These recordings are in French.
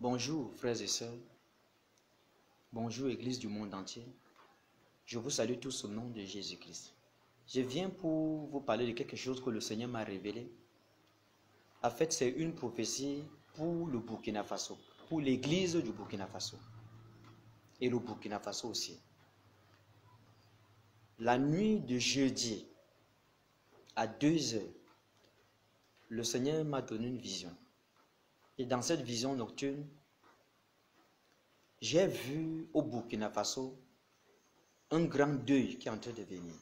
Bonjour frères et sœurs, bonjour Église du monde entier, je vous salue tous au nom de Jésus-Christ. Je viens pour vous parler de quelque chose que le Seigneur m'a révélé. En fait, c'est une prophétie pour le Burkina Faso, pour l'Église du Burkina Faso et le Burkina Faso aussi. La nuit de jeudi à 2 heures, le Seigneur m'a donné une vision. Et dans cette vision nocturne, j'ai vu au Burkina Faso un grand deuil qui est en train de venir.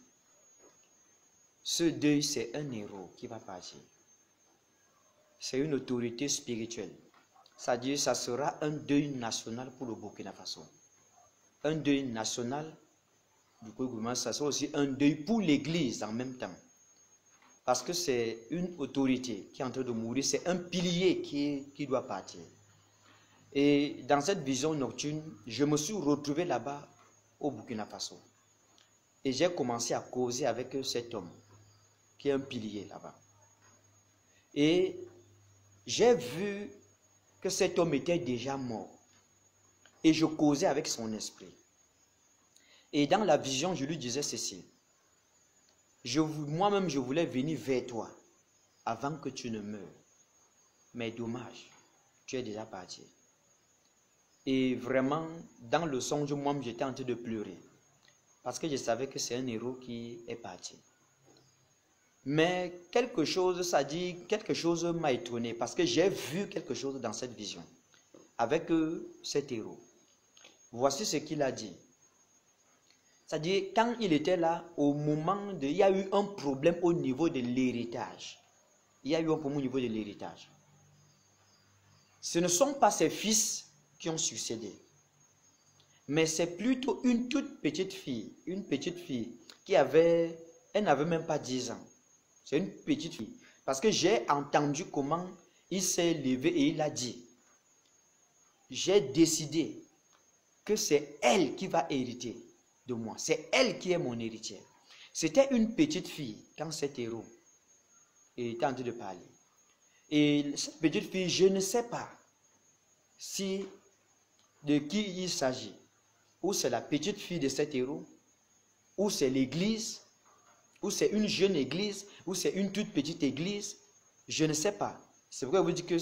Ce deuil, c'est un héros qui va partir. C'est une autorité spirituelle. C'est-à-dire, ça sera un deuil national pour le Burkina Faso. Un deuil national, du coup, ça sera aussi un deuil pour l'Église en même temps. Parce que c'est une autorité qui est en train de mourir, c'est un pilier qui doit partir. Et dans cette vision nocturne, je me suis retrouvé là-bas au Burkina Faso. Et j'ai commencé à causer avec cet homme, qui est un pilier là-bas. Et j'ai vu que cet homme était déjà mort. Et je causais avec son esprit. Et dans la vision, je lui disais ceci. Moi-même, je voulais venir vers toi avant que tu ne meures. Mais dommage, tu es déjà parti. Et vraiment, dans le songe, moi-même, j'étais en train de pleurer. Parce que je savais que c'est un héros qui est parti. Mais quelque chose m'a étonné. Parce que j'ai vu quelque chose dans cette vision. Avec cet héros. Voici ce qu'il a dit. C'est-à-dire, quand il était là, il y a eu un problème au niveau de l'héritage. Il y a eu un problème au niveau de l'héritage. Ce ne sont pas ses fils qui ont succédé. Mais c'est plutôt une toute petite fille. Une petite fille elle n'avait même pas 10 ans. C'est une petite fille. Parce que j'ai entendu comment il s'est levé et il a dit, j'ai décidé que c'est elle qui va hériter de moi. C'est elle qui est mon héritière. C'était une petite fille quand cet héros était en train de parler. Et cette petite fille, je ne sais pas de qui il s'agit. Ou c'est la petite fille de cet héros, ou c'est l'église, ou c'est une jeune église, ou c'est une toute petite église. Je ne sais pas. C'est pourquoi je vous dis que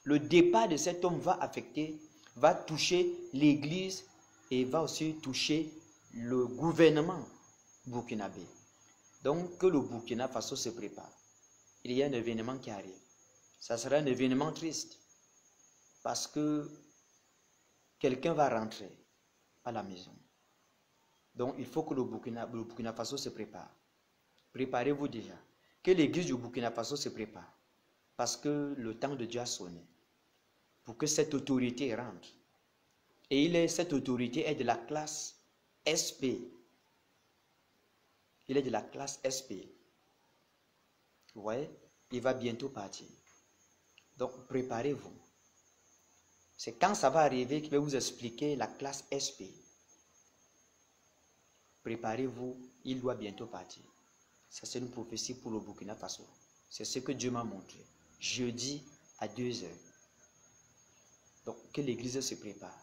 le départ de cet homme va toucher l'église et va aussi toucher le gouvernement burkinabé. Donc que le Burkina Faso se prépare. Il y a un événement qui arrive. Ça sera un événement triste. Parce que quelqu'un va rentrer à la maison. Donc il faut que le Burkina Faso se prépare. Préparez-vous déjà. Que l'église du Burkina Faso se prépare. Parce que le temps de Dieu a sonné. Pour que cette autorité rentre. Et cette autorité est de la classe SP. Il est de la classe SP. Vous voyez? Il va bientôt partir. Donc préparez-vous. C'est quand ça va arriver qu'il va vous expliquer la classe SP. Préparez-vous, il doit bientôt partir. Ça, c'est une prophétie pour le Burkina Faso. C'est ce que Dieu m'a montré. Jeudi à 2 heures. Donc, que l'église se prépare.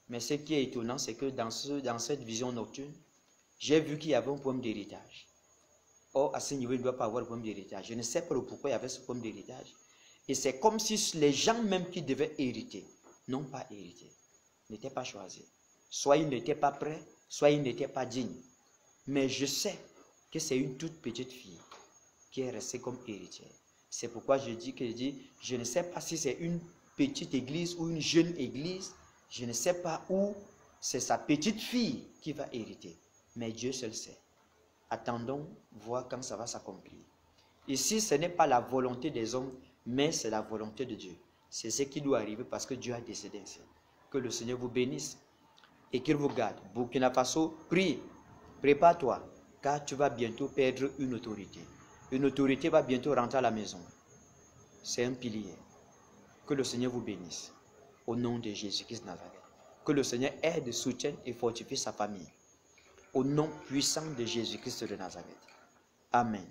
Mais ce qui est étonnant, c'est que dans cette vision nocturne, j'ai vu qu'il y avait un problème d'héritage. Or, à ce niveau, il ne doit pas avoir de problème d'héritage. Je ne sais pas pourquoi il y avait ce problème d'héritage. Et c'est comme si les gens même qui devaient hériter n'ont pas hérité, n'étaient pas choisis. Soit ils n'étaient pas prêts, soit ils n'étaient pas dignes. Mais je sais que c'est une toute petite fille qui est restée comme héritière. C'est pourquoi je ne sais pas si c'est une petite église ou une jeune église. Je ne sais pas où c'est sa petite fille qui va hériter. Mais Dieu seul sait. Attendons voir quand ça va s'accomplir. Ici, ce n'est pas la volonté des hommes, mais c'est la volonté de Dieu. C'est ce qui doit arriver parce que Dieu a décidé ainsi. Que le Seigneur vous bénisse et qu'il vous garde. Burkina Faso, prie, prépare-toi, car tu vas bientôt perdre une autorité. Une autorité va bientôt rentrer à la maison. C'est un pilier. Que le Seigneur vous bénisse. Au nom de Jésus-Christ de Nazareth. Que le Seigneur aide, soutienne et fortifie sa famille. Au nom puissant de Jésus-Christ de Nazareth. Amen.